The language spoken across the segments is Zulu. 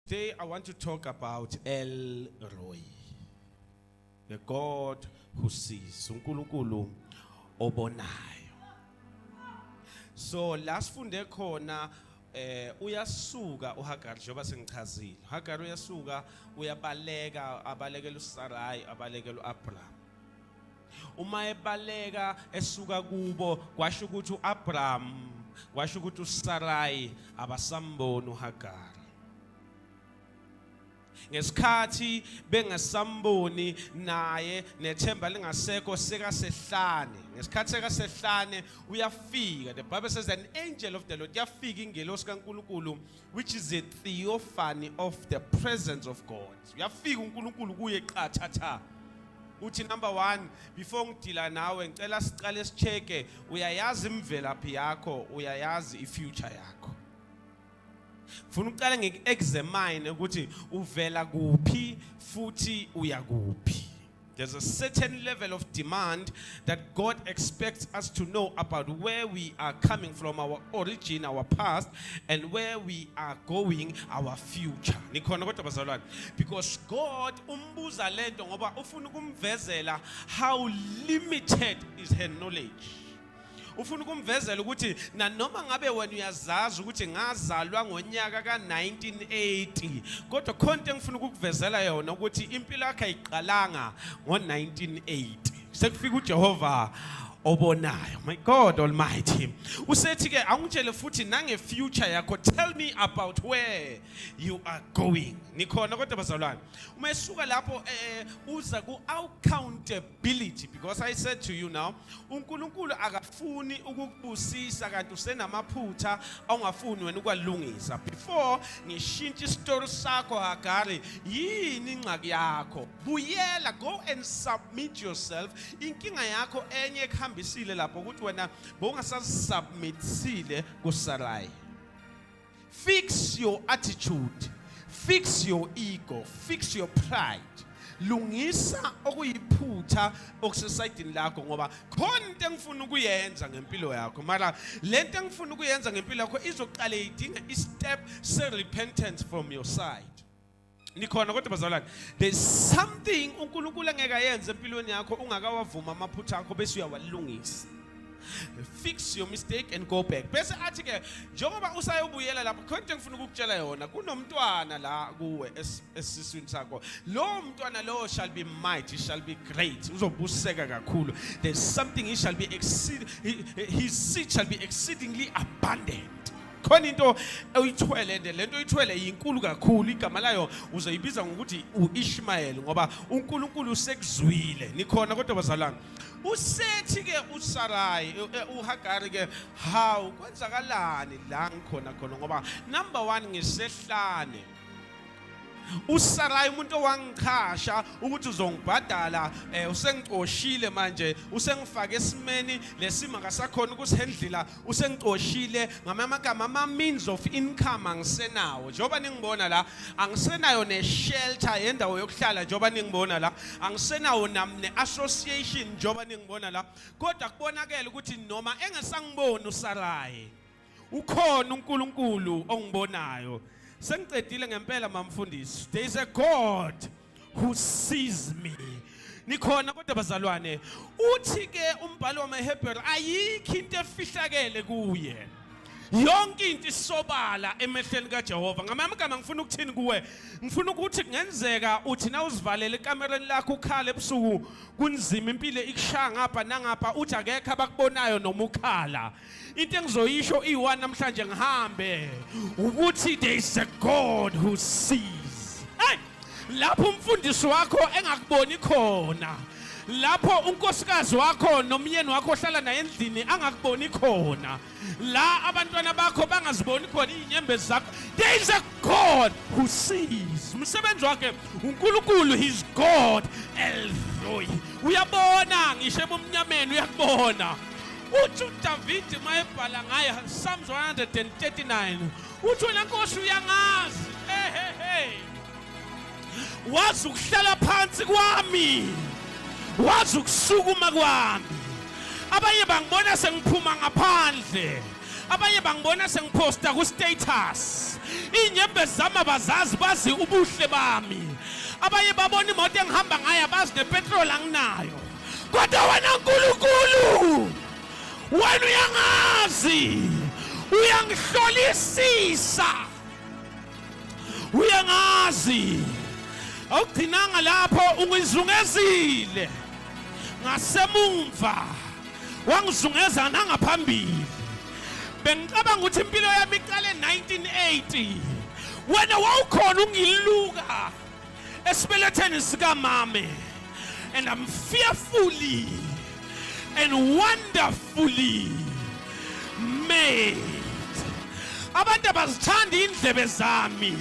Today I want to talk about El Roi, the God who sees, uNkulunkulu obonayo. So last funde khona uyasuka uHagar njengoba sengichazile. Hagar uyasuka uyabaleka abalekela uSarai abalekela uAbraham. Uma ebaleka esuka kubo kwasho ukuthi uAbraham kwasho ukuthi uSarai abasamboni uHagar. Ngesikhathi bengasamboni naye nethemba lingasekho sekasehlane ngesikhathi sekasehlane uyafika. The Bible says an angel of the Lord yafika ingelosi kaNkulunkulu, which is a theophany of the presence of God. Uyafika uNkulunkulu kuye qathatha uthi number 1, before ngidila nawe ngicela siqale sicheke uyayazi imvelaphi yakho, uyayazi ifuture yakho. Funa uqala ngeke-examine ukuthi uvela kuphi futhi uya kuphi. There's a certain level of demand that God expects us to know about where we are coming from, our origin, our past, and where we are going, our future. Nikhona kodwa bazalwane, because God umbuza lento ngoba ufuna ukumvezela how limited is her knowledge. Ufuna ukumvezela ukuthi nanoma ngabe wena uyazazi ukuthi ngazalwa ngonyaka ka1980 kodwa konke engifuna ukukuvezela yona ukuthi impilo yakhe ayiqalanga ngo1980 sekufika uJehova obonayo. My God Almighty usethi ke angitshele futhi nange future yakho, tell me about where you are going. Nikhona kodwa bazalwane uma esuka lapho uza ku accountability, because I said to you now uNkulunkulu akafuni ukukubusisa kanti usenamaphutha awungafuni wena ukwalungisa. Before ngishintshe istory sakho Hagari, yini ingxaki yakho? Buyela, go and submit yourself. Inkinga yakho enye ekhambisile lapho ukuthi wena bongasasubmitsile kuSarai. Fix your attitude, fix your ego, fix your pride. Lungisa okuyiphutha okusesayidini lakho ngoba khona into engifuna ukuyenza ngempilo yakho, mara lento engifuna ukuyenza ngempilo yakho izoqala idinga i-step se-repentance from your side. Nikhona kodwa bazalwane, there's something uNkulunkulu angeke ayenze empilweni yakho ungakawavuma amaphutha akho bese uyawalungisa. Fix your mistake and go back. Bese athi ke njengoba usayobuyela lapho khona into engifuna ukukutshela yona, kunomntwana la kuwe esiswini sakho. Lo mntwana lo shall be mighty, shall be great. Uzobuseka kakhulu. There's something he shall be his seed shall be exceedingly abundant. Khona into oyithwele lento oyithwele inkulu kakhulu, igama layo uzoyibiza ngokuthi uIshmael ngoba uNkulunkulu usekuzwile. Nikhona kodwa bazalwane usethi ke uSarai uHagari ke how kwenzakalani la ngikhona khona ngoba number 1 ngisehlane uSarai umuntu owangikhasha ukuthi uzongibhadala usengicoshile manje usengifaka esimeni lesimo ngasakhona ukusihendlela usengicoshile ngamagama ama means of income angisenawo njoba ningibona la angisenayo ne shelter yendawo yokuhlala njoba ningibona la angisenawo ne association njoba ningibona la kodwa kubonakala ukuthi noma engesangiboni uSarai ukhona uNkulunkulu ongibonayo. Sengicedile ngempela mamfundisi. There is a God who sees me. Nikhona kodwa bazalwane uthi ke umbhalo wamaHebheru ayikho into efihlakele kuye, yonke into isobala emehlweni kaJehova. Ngamagama ngifuna ukuthini kuwe, ngifuna ukuthi kungenzeka uthi na uzivalele ekamereni lakho ukhala ebusuku kunzima impilo ikushaya ngapha nangapha uthi akekho abakubonayo noma ukhala. Into engizoyisho i1 namhlanje ngihambe ukuthi there is a God who sees. Hey, lapho umfundisi wakho engakuboni khona, lapho unkosikazi wakho nomyeni wakho ohlala naye endlini angakuboni khona, la abantwana bakho bangaziboni khona inyembezi zakho, there is a God who sees. Umsebenzi wakhe uNkulunkulu, his God El Roi. Uyabona ngisho ebumnyameni uyakubona. Uthi uDavid mayebhala ngaye Psalms 139 uthi wena Nkosi uyangazi, wazi ukuhlala phansi kwami, wazi ukusukuma kwami. Abanye bangibona sengiphuma ngaphandle, abanye bangibona sengiphosta ku status, Inyembe zami abazazi bazi ubuhle bami. Abaye babona imoto engihamba ngayo abazi nepetrol anginayo. Kodwa wena uNkulunkulu, wena uyangazi, uyangihlolisisa, uyangazi. Awugcinanga lapho ungizungezile ngasemumva, wangizungeza nangaphambili. Bengicabanga ukuthi impilo yami iqale 1980 wena wawukhona ungiluka esibeletheni sikamame. And I'm fearfully and wonderfully made. Abantu abazithanda indlebe zami,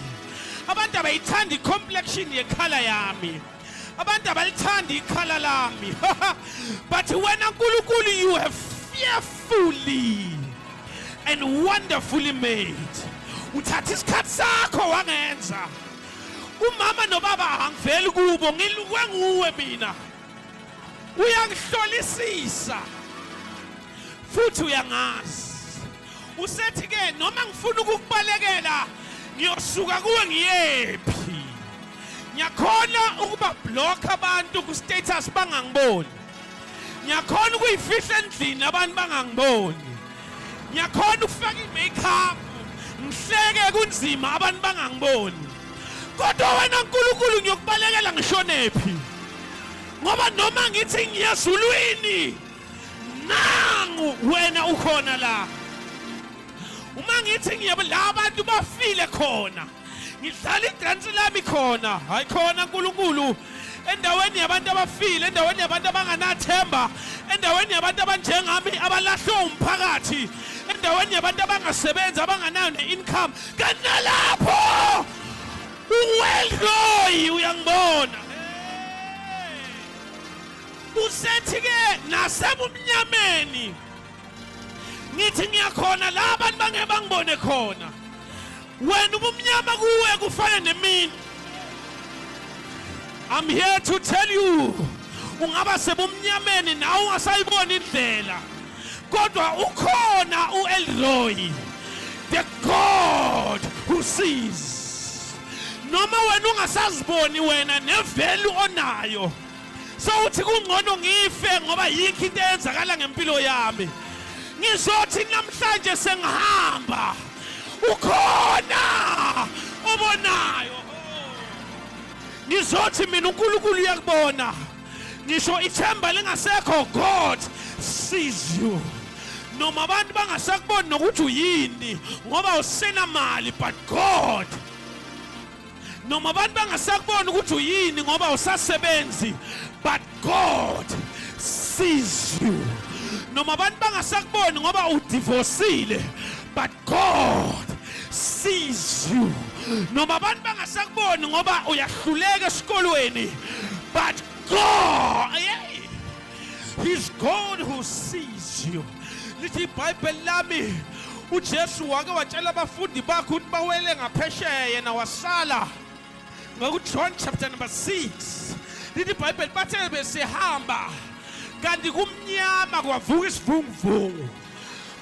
abantu abayithanda i-complexion yekhala yami, abantu abalithanda ikhala lami. But wena Nkulunkulu, you have fearfully and wonderfully made. Uthatha isikhathi sakho wangenza. Umama nobaba angiveli kubo, ngilukwe nguwe mina. Uyangihlolisisa futhi uyangazi. Usethi ke noma ngifuna ukukubalekela ngiyosuka kuwe ngiyephi. Ngiyakhona ukuba block abantu ku status bangangiboni. Ngiyakhona ukuyifihla endlini abantu bangangiboni. Ngiyakhona ukufaka i-makeup ngihleke kunzima abantu bangangiboni. Kodwa wena Nkulunkulu ngiyokubalekela ngishonephi. Ngoba noma ngithi ngiyezulwini nangu wena ukhona la. Uma ngithi ngiyabula abantu bafile khona, ngidlala idance lami khona, hayi khona Nkulunkulu, endaweni yabantu abafile, endaweni yabantu abanganathemba, endaweni yabantu abanjengami abalahlwe umphakathi, endaweni yabantu abangasebenzi abanganayo ne-income. Kanalapho uwelroyi uyangibona. Usethi ke nasebumnyameni ngithi ngiyakhona la abantu bangeke bangibone khona. Wena ubumnyama kuwe kufana nemini. I'm here to tell you, ungaba sebumnyameni nawe ungasayibona indlela, kodwa ukhona uElroy, the God who sees. Noma wena ungasaziboni wena nevelu onayo, so uthi kungcono ngife ngoba yikho into eyenzakala ngempilo yami. Ngizothi namhlanje sengihamba, ukhona obonayo. Ngizothi mina uNkulunkulu uyakubona. Ngisho ithemba lingasekho, God sees you. Noma abantu bangasakuboni nokuthi uyini ngoba usenamali, but God. Noma abantu bangasakuboni ukuthi uyini ngoba usasebenzi, but God sees you. Noma abantu bangasakuboni ngoba udivorcile, but God sees you. Noma abantu bangasakuboni ngoba uyahluleka esikolweni, but God, He's God who sees you. Lithi iBhayibheli lami uJesu wake watshela abafundi bakhe ukuthi bawele ngaphesheya yena wasala. NgoJohn chapter number 6 lithi iBhayibheli bathe besihamba kanti kumnyama kwavuka isivunguvungu.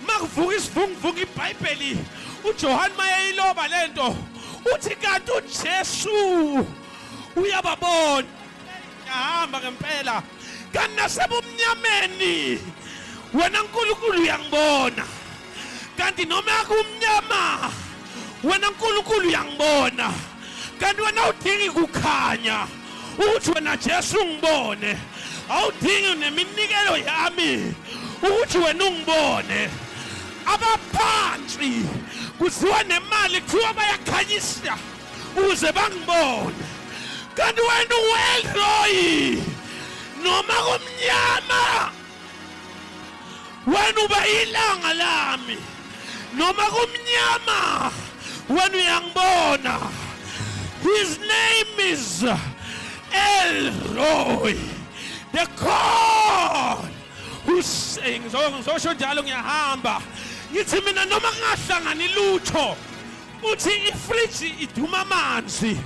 Makuvuka isivunguvungu iBhayibheli uJohn mayeyiloba lento uthi kanti uJesu uyababona. Yahamba ngempela kanti nasebumnyameni wena Nkulunkulu uyangibona. Kanti noma kumnyama wena Nkulunkulu uyangibona. Kanti wena udingi kukhanya uthi wena Jesu ungibone. Awudingi neminikelo yami ukuthi wena ungibone. Abaphansi kuziwa nemali kuthiwa bayakhanyisa ukuze bangibone. Kanti wena uElroy noma kumnyama wena uba ilanga lami. Noma kumnyama wena uyangibona. His name is Elroy, the God who sings. Ngizosho njalo ngiyahamba ngithi mina noma kungahlangani lutho, uthi ifridge iduma amanzi,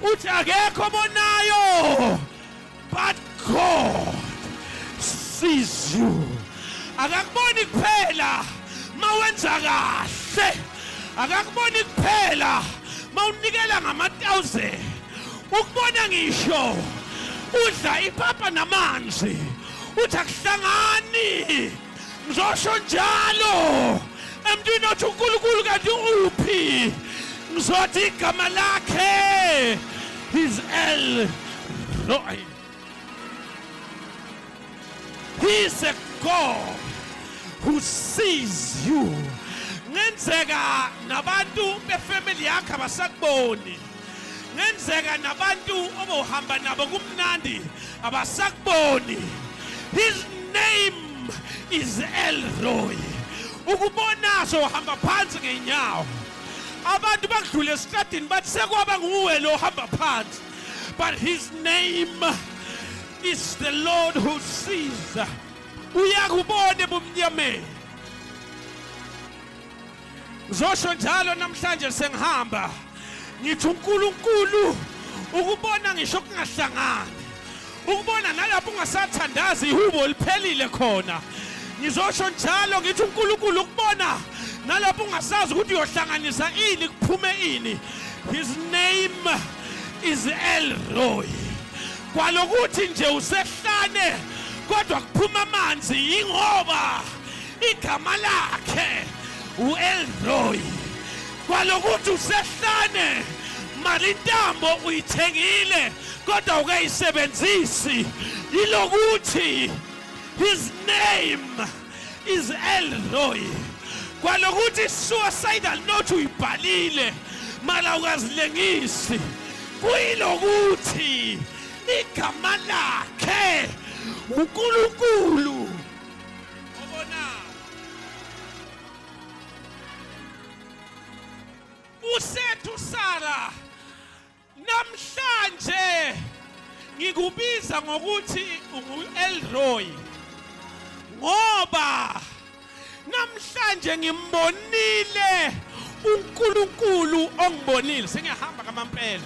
uthi akekho obonayo, but God sees you. Akakuboni kuphela mawenza kahle, akakuboni kuphela mawunikela ngama-1000 ukubona ngisho udla ipapa namanzi uthi akuhlangani ngizosho njalo emntwini othi uNkulunkulu kanti uphi ngizothi igama lakhe is El Roi. He is a God who sees you. Ngenzeka nabantu befamily yakhe abasakuboni. Ngenzeka nabantu obohamba nabo kumnandi abasakuboni. His name is El Roi. Ukubona so hamba phansi ngenyawo. Abantu bakudlule esitradini bathi sekwaba nguwe lo hamba phansi. But his name is the Lord who sees. Uyakubona ebumnyameni. Ngizosho njalo namhlanje sengihamba ngithi uNkulunkulu ukubona ngisho kungahlangani. Ukubona nalapho ungasathandazi ihubo liphelile khona. Ngizosho njalo ngithi uNkulunkulu ukubona nalapho ungasazi ukuthi uyohlanganisa ini kuphume ini. His name is El Roi. Kwalokuthi nje usehlane kodwa kuphuma amanzi ingoba igama lakhe uEl Roi. Kwalokuthi usehlane mali intambo uyithengile kodwa ukayisebenzisi ilokuthi his name is El Roi. Kwalokuthi suicidal note uyibhalile mala ukazilengisi kuyilokuthi igama lakhe uNkulunkulu. Obona usethu Sara namhlanje ngikubiza ngokuthi uEl Roi ngoba namhlanje ngimbonile uNkulunkulu ongibonile. Sengiyahamba kamampela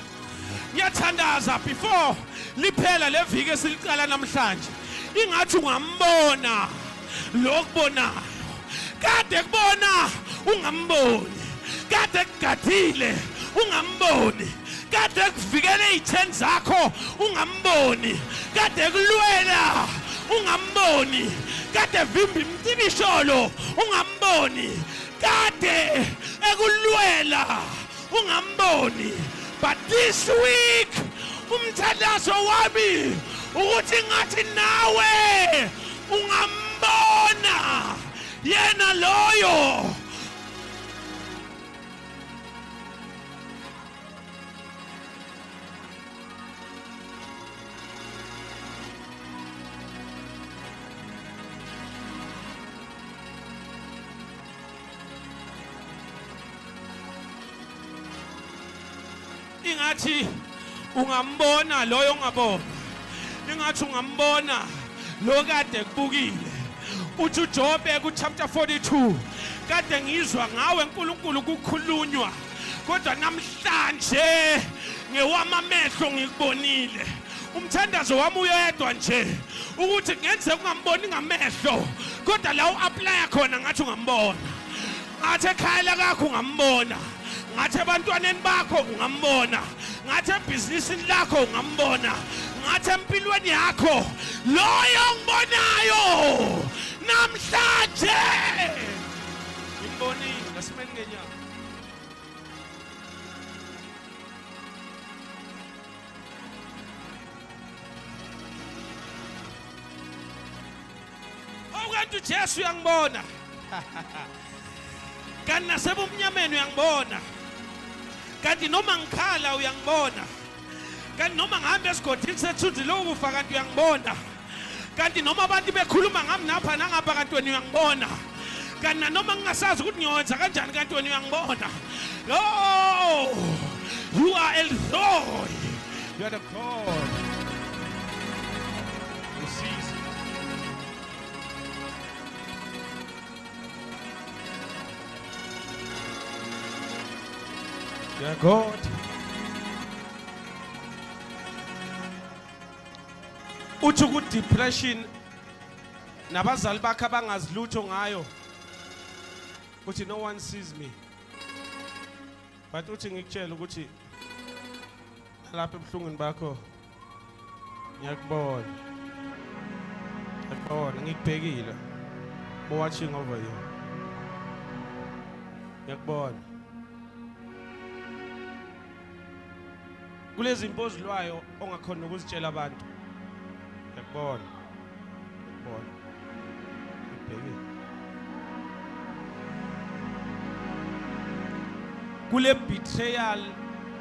ngiyathandaza before liphela leviki esiliqala namhlanje ingathi ungambona lokubonayo kade kubona ungamboni kade kugadile ungamboni kade kuvikele i10 zakho ungamboni kade kulwela ungamboni kade vimba imtibisholo ungamboni kade ekulwela ungamboni. But this week umthandazo wami ukuthi ngathi nawe ungambona yena loyo. Ingathi ungambona loyo ongabona. Ingathi ungambona lo kade kubukile. Uthi uJobe ku chapter 42 kade ngizwa ngawe uNkulunkulu kukhulunywa kodwa namhlanje ngewama amehlo ngikubonile. Umthandazo wami uyedwa nje ukuthi ngenze ungamboni ngamehlo kodwa la uapply khona ngathi ungambona. Ngathi ekhaya lakho ungambona. Ngathi abantwaneni bakho ungambona. Ngathi ebhizinisini lakho ungambona. Ngathi empilweni yakho loyo ongibonayo namhlanje ngimbonile ngasimeni ngenyama. Awukanti uJesu uyangibona. Kanti nasebumnyameni uyangibona. Kanti noma ngikhala uyangibona. Kanti noma ngihamba esigodini sethuthi lokufa kanti uyangibona. Kanti noma abantu bekhuluma ngami napha nangapha kanti wena uyangibona. Kanti noma ngingasazi ukuthi ngiyonza kanjani kanti wena uyangibona. Oh, you are El Roi. You are the God who sees. You are God. Uthi ku depression nabazali bakhe abangazilutho ngayo. Uthi no one sees me. But uthi ngikutshela ukuthi lapha ebuhlungwini bakho ngiyakubona. Ngiyakubona ngikubhekile. Watching over you. Ngiyakubona. Kulezi impozilwayo ongakhona ukuzitshela abantu. Ngiyakubona. Ngiyakubona. Ngibhekile. Kule betrayal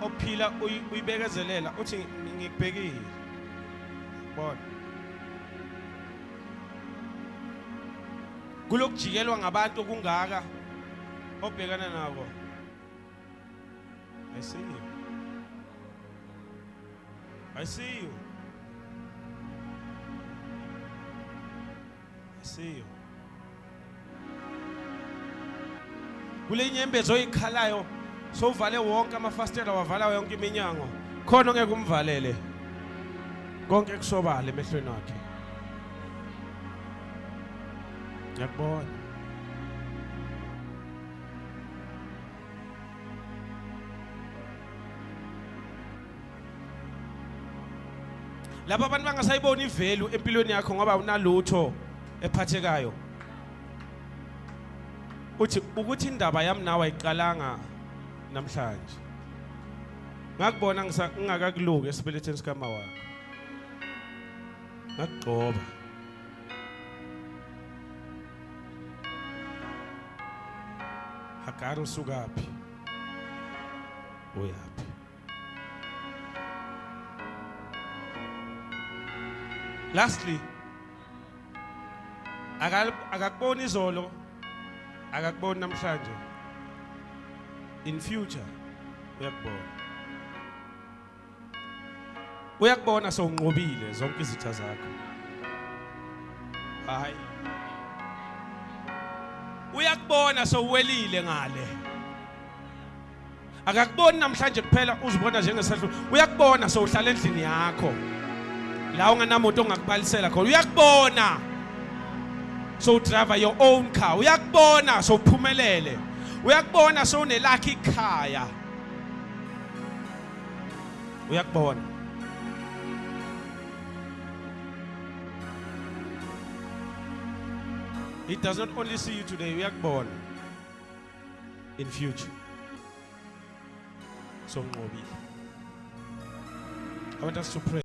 ophila uyibekezelela uthi ngikubhekile. Ngiyakubona. Kulokujikelwa ngabantu okungaka obhekana nabo. I see you. I see you. I see you. Kule inyembezo oyikhalayo sowuvale wonke amafastela wavala yonke iminyango khona ngeke umvalele konke kusobala emehlweni akhe. Ngiyakubona. Lapha abantu bangasayibona ivelu empilweni yakho ngoba unalutho ephathekayo. Uthi ukuthi indaba yami nawe ayiqalanga namhlanje. Ngakubona ngingakakuloki esibeletheni sikama wakho. Ngakugcoba. Hagari usukaphi? Uyaphi? Lastly, akakubona izolo, akakubona namhlanje. In future, uyakubona. Uyakubona sowunqobile zonke izitha zakho. Hayi. Uyakubona sowuwelile ngale. Akakuboni namhlanje kuphela uzibona njengesahlu. Uyakubona sowuhlala endlini yakho. La unganamuntu ongakubalisela khona. Uyakubona so drive your own car. Uyakubona sowuphumelele. Uyakubona sowunelakhi ikhaya. Uyakubona. He does not only see you today, uyakubona. In future. So I want us to pray.